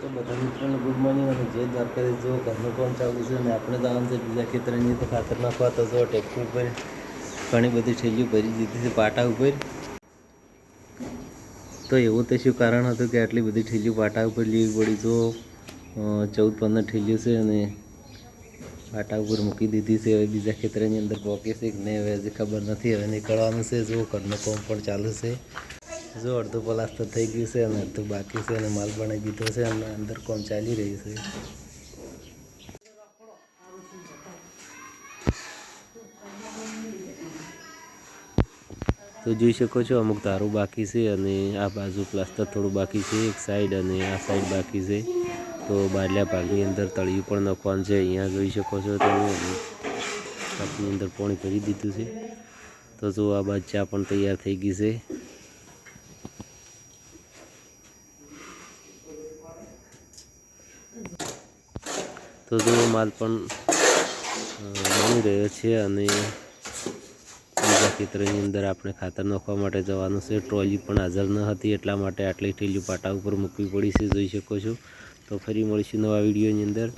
તો બધા મિત્રોને ગુડ મોર્નિંગ અને જય દ્વારકાધીશ. જો ઘરનું કામ ચાલુ છે અને આપણે જવાનું છે બીજા ખેતરની તો ખાતર નાખવા. તો જો ટેક્ટર ઉપર ઘણી બધી ઠેલીઓ ભરી દીધી છે પાટા ઉપર. તો એવું તો શું કારણ હતું કે આટલી બધી ઠેલીઓ પાટા ઉપર લેવી પડી? જો 14-15 ઠેલીઓ છે અને પાટા ઉપર મૂકી દીધી છે. હવે બીજા ખેતરની અંદર પોકે છે કે નહીં હવે હજી ખબર નથી. હવે નીકળવાનું છે. જો ઘરનું કામ પણ ચાલુ છે. જો અડધું પ્લાસ્ટર થઈ ગયું છે અને અડધું બાકી છે અને માલ બનાવી દીધો છે અને અંદર કામ ચાલી રહ્યું છે. તો જોઈ શકો છો અમુક તારો બાકી છે અને આ બાજુ પ્લાસ્ટર થોડું બાકી છે એક સાઈડ અને આ સાઈડ બાકી છે. તો બારલા ભાગની અંદર તળિયું પણ નાખવાનું છે. અહીંયા જોઈ શકો છો તમે કપની અંદર પાણી ભરી દીધું છે. તો જો આ બાજુ ચા પણ તૈયાર થઈ ગઈ છે. તો જો માલ પણ બની રહ્યો છે અને બીજા ખેતરની અંદર આપણે ખાતર નાખવા માટે જવાનું છે. ટ્રોલી પણ હાજર ન હતી એટલા માટે આટલી ઠેલીઓ પાટા ઉપર મૂકવી પડી છે. જોઈ શકો છો. તો ફરી મળીશું નવા વિડીયોની અંદર.